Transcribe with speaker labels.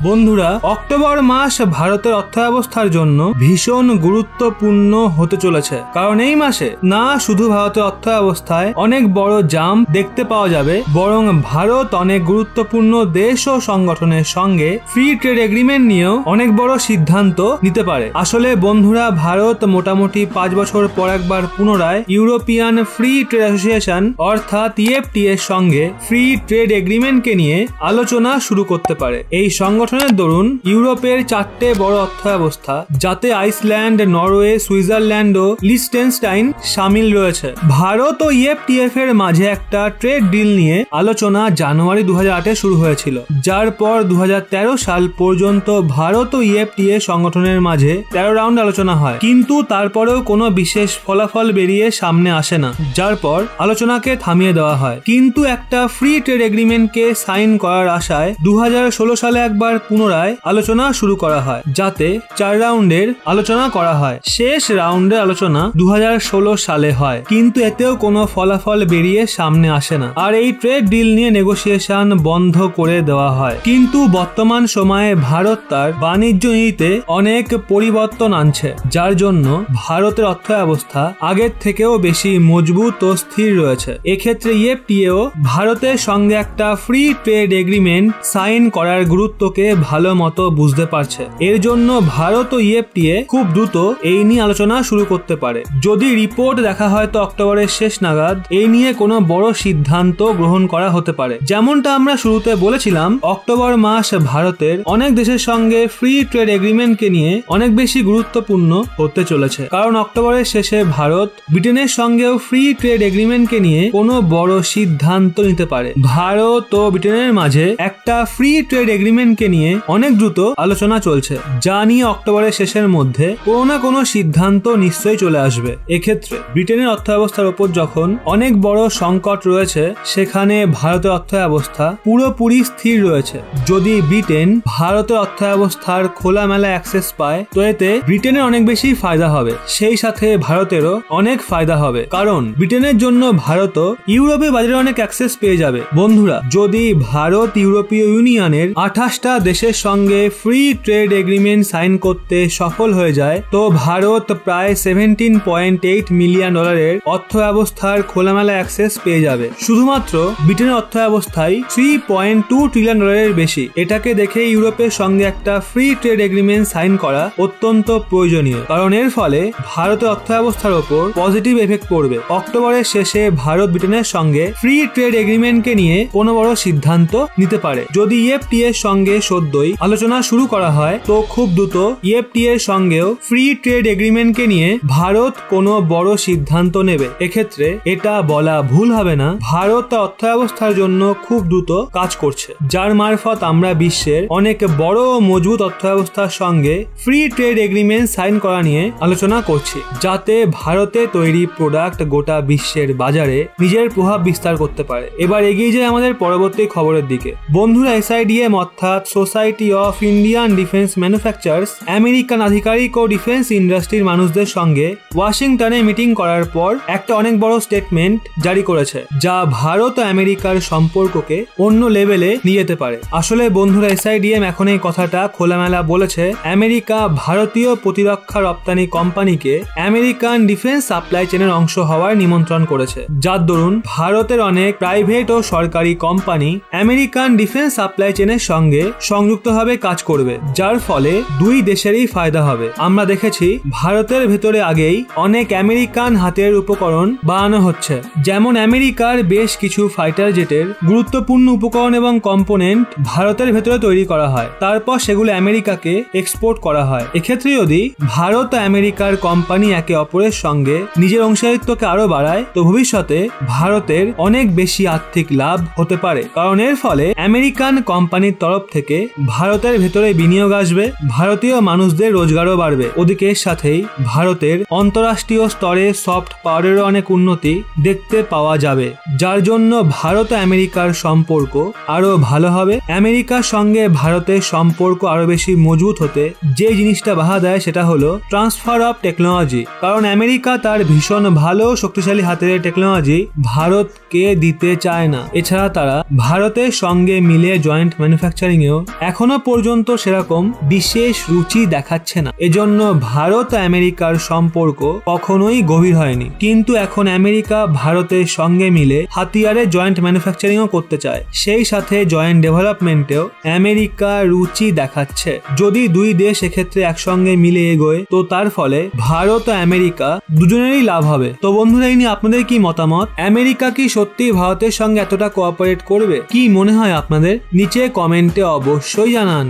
Speaker 1: বন্ধুরা, অক্টোবর মাস ভারতের অর্থব্যবস্থার জন্য ভীষণ গুরুত্বপূর্ণ হতে চলেছে, কারণ এই মাসে না শুধু ভারতের অর্থব্যবস্থায় অনেক বড় জাম্প দেখতে পাওয়া যাবে, বরং ভারত অনেক গুরুত্বপূর্ণ দেশ ও সংগঠনের সঙ্গে ফ্রি ট্রেড এগ্রিমেন্ট নিয়েও অনেক বড় সিদ্ধান্ত নিতে পারে। আসলে বন্ধুরা, ভারত মোটামুটি 5 বছর পর একবার পুনরায় ইউরোপিয়ান ফ্রি ট্রেড অ্যাসোসিয়েশন অর্থাৎ EFTA এর সঙ্গে ফ্রি ট্রেড এগ্রিমেন্টকে নিয়ে আলোচনা শুরু করতে পারে। এই সংগঠনের দরুন ইউরোপের 4টে বড় অর্থব্যবস্থা, যাতে আইসল্যান্ড, নরওয়ে, সুইজারল্যান্ড ও লিচটেনস্টাইন শামিল রয়েছে, ভারত ও EFTA এর মাঝে একটা ট্রেড ডিল নিয়ে আলোচনা জানুয়ারি 2008-এ শুরু হয়েছিল, যার পর 2013 সাল পর্যন্ত ভারত ও EFTA সংগঠনের মাঝে 13 রাউন্ড আলোচনা হয়, কিন্তু তারপরেও কোনো বিশেষ ফলাফল বেরিয়ে সামনে আসে না, যার পর আলোচনাকে থামিয়ে দেওয়া হয়। কিন্তু একটা ফ্রি ট্রেড এগ্রিমেন্টকে সাইন করার আশায় 2016 সালে একবার পুনরায় আলোচনা শুরু করা হয়, যাতে 4 রাউন্ডের আলোচনা করা হয়। শেষ রাউন্ডের আলোচনা 2016 সালে হয়, কিন্তু এতেও কোনো ফলাফল বেরিয়ে সামনে আসে না, আর এই ট্রেড ডিল নিয়ে নেগোসিয়েশন বন্ধ করে দেওয়া হয়। কিন্তু বর্তমান সময়ে ভারত তার বাণিজ্য নীতিতে অনেক পরিবর্তন আনছে, যার জন্য ভারতের অর্থব্যবস্থা আগের থেকেও বেশি মজবুত ও স্থির রয়েছে। এক্ষেত্রে EFTA ভারতের সঙ্গে একটা ফ্রি ট্রেড এগ্রিমেন্ট সাইন করার গুরুত্বকে ভালো মতো বুঝতে পারছে। এর জন্য ভারত ও EFTA খুব দ্রুত এই নিয়ে আলোচনা শুরু করতে পারে। যদি রিপোর্ট দেখা হয় তো অক্টোবরের শেষ নাগাদ এই নিয়ে কোনো বড় সিদ্ধান্ত গ্রহণ করা হতে পারে। যেমনটা আমরা শুরুতে বলেছিলাম, অক্টোবর মাস ভারতের অনেক দেশের সঙ্গে ফ্রি ট্রেড এগ্রিমেন্টকে নিয়ে অনেক বেশি গুরুত্বপূর্ণ হতে চলেছে, কারণ অক্টোবরের শেষে ভারত ব্রিটেনের সঙ্গেও ফ্রি ট্রেড এগ্রিমেন্টকে নিয়ে কোনো বড় সিদ্ধান্ত নিতে পারে। ভারত ও ব্রিটেনের মাঝে একটা ফ্রি ট্রেড এগ্রিমেন্টকে নিয়ে অনেক দ্রুত আলোচনা চলছে, যা নিয়ে অক্টোবরের শেষের মধ্যে কোনো না কোনো সিদ্ধান্ত নিশ্চয়ই চলে আসবে। এক্ষেত্রে ব্রিটেনের অর্থব্যবস্থার উপর যখন অনেক বড় সংকট রয়েছে, সেখানে ভারতের অর্থব্যবস্থা পুরোপুরি স্থির রয়েছে। যদি ব্রিটেন ভারতের অর্থব্যবস্থার খোলামেলা অ্যাক্সেস পায়, তো এতে ব্রিটেনের অনেক বেশি ফায়দা হবে, সেই সাথে ভারতেরও অনেক ফায়দা হবে, কারণ ব্রিটেনের জন্য ভারতও ইউরোপীয় বাজারে অনেক অ্যাক্সেস পেয়ে যাবে। বন্ধুরা, যদি ভারত ইউরোপীয় ইউনিয়নের 28টা দেশের সঙ্গে ফ্রি ট্রেড এগ্রিমেন্ট সাইন করতে সফল হয়ে যায়, তো ভারত প্রায় $17.8 মিলিয়ন অর্থব্যবস্থার খোলামেলা অ্যাক্সেস পেয়ে যাবে। শুধুমাত্র ব্রিটেনের অর্থব্যবস্থায় $3.2 ট্রিলিয়ন বেশি। এটাকে দেখে ইউরোপের সঙ্গে একটা ফ্রি ট্রেড এগ্রিমেন্ট সাইন করা অত্যন্ত প্রয়োজনীয়, কারণ এর ফলে ভারতের অর্থব্যবস্থার ওপর পজিটিভ এফেক্ট পড়বে। অক্টোবরের শেষে ভারত ব্রিটেনের সঙ্গে ফ্রি ট্রেড এগ্রিমেন্টকে নিয়ে কোনো বড় সিদ্ধান্ত নিতে পারে। যদি EFTA এর সঙ্গে সদ্যই আলোচনা শুরু করা হয়, তো খুব দ্রুত EFTA এর সঙ্গেও ফ্রি ট্রেড এগ্রিমেন্টকে নিয়ে ভারত কোনো বড় সিদ্ধান্ত নেবে। এক্ষেত্রে এটা বলা ভুল হবে না, ভারত তার অর্থব্যবস্থার জন্য খুব দ্রুত কাজ করছে, যার মারফত আমরা বিশ্বের অনেক বড় ও মজবুত অর্থব্যবস্থার সঙ্গে ফ্রি ট্রেড এগ্রিমেন্ট সাইন করা নিয়ে আলোচনা করছি, যাতে ভারতে তৈরি প্রোডাক্ট গোটা বিশ্বের বাজারে নিজের প্রভাব বিস্তার করতে পারে। এবার এগিয়ে যায় আমাদের পরবর্তী খবরের দিকে। বন্ধুরা, SIDM অর্থাৎ society of Indian defence manufacturers American আধিকারিক ও ডিফেন্স ইন্ডাস্ট্রির মানুষদের সঙ্গে ওয়াশিংটনে মিটিং করার পর একটা অনেক বড় স্টেটমেন্ট জারি করেছে, যা ভারত ও আমেরিকার সম্পর্ককে অন্য লেভেলে নিয়ে যেতে পারে। আসলে বন্ধুরা, SIDM এখন এই কথাটা খোলামেলা বলেছে, আমেরিকা ভারতীয় প্রতিরক্ষা রপ্তানি কোম্পানিকে আমেরিকান ডিফেন্স সাপ্লাই চেনের অংশ হওয়ার নিমন্ত্রণ করেছে, যার দরুন ভারতের অনেক প্রাইভেট ও সরকারি কোম্পানি আমেরিকান ডিফেন্স সাপ্লাই চেনের সঙ্গে সংযুক্তভাবে কাজ করবে, যার ফলে দুই দেশেরই ফায়দা হবে। আমরা দেখেছি ভারতের ভেতরে আগেই অনেক আমেরিকান হাতিয়ার উপকরণ বানানো হচ্ছে, যেমন আমেরিকার বেশ কিছু ফাইটার জেটের গুরুত্বপূর্ণ উপকরণ এবং কম্পোনেন্ট ভারতের ভেতরে তৈরি করা হয়, তারপর সেগুলো আমেরিকাকে এক্সপোর্ট করা হয়। এক্ষেত্রে যদি ভারত ও আমেরিকার কোম্পানি একে অপরের সঙ্গে নিজের অংশীদারিত্বকে আরো বাড়ায়, তো ভবিষ্যতে ভারতের অনেক বেশি আর্থিক লাভ হতে পারে, কারণ এর ফলে আমেরিকান কোম্পানির তরফ থেকে ভারতের ভেতরে বিনিয়োগ আসবে, ভারতীয় মানুষদের রোজগারও বাড়বে। ওদিকে এর সাথেই ভারতের অন্তরাষ্ট্রীয় স্তরে সফট পাওয়ারেরও অনেক উন্নতি দেখতে পাওয়া যাবে, যার জন্য ভারত ও আমেরিকার সম্পর্ক আরো ভালো হবে। আমেরিকার সঙ্গে ভারতের সম্পর্ক আরো বেশি মজবুত হতে যে জিনিসটা বাধা দেয় সেটা হলো ট্রান্সফার অফ টেকনোলজি, কারণ আমেরিকা তার ভীষণ ভালো শক্তিশালী হাতের টেকনোলজি ভারতকে দিতে চায় না। এছাড়া তারা ভারতের সঙ্গে মিলে জয়েন্ট ম্যানুফ্যাকচারিং এও এখনো পর্যন্ত সেরকম বিশেষ রুচি দেখাচ্ছে না। এজন্য ভারত আমেরিকার সম্পর্ক কখনোই গভীর হয়নি। কিন্তু এখন আমেরিকা ভারতের সঙ্গে মিলে হাতিয়ারে জয়েন্ট ম্যানুফ্যাকচারিংও করতে চায়, সেই সাথে জয়েন্ট ডেভেলপমেন্টেও আমেরিকা রুচি দেখাচ্ছে। যদি দুই দেশ এক্ষেত্রে একসঙ্গে মিলে এগোয় তো তার ফলে ভারত ও আমেরিকা দুজনেরই লাভ হবে। তো বন্ধুরা, এই নিয়ে আপনাদের কি মতামত? আমেরিকা কি সত্যি ভারতের সঙ্গে এতটা কোঅপারেট করবে? কি মনে হয় আপনাদের? নিচে কমেন্টে অবশ্যই জানান।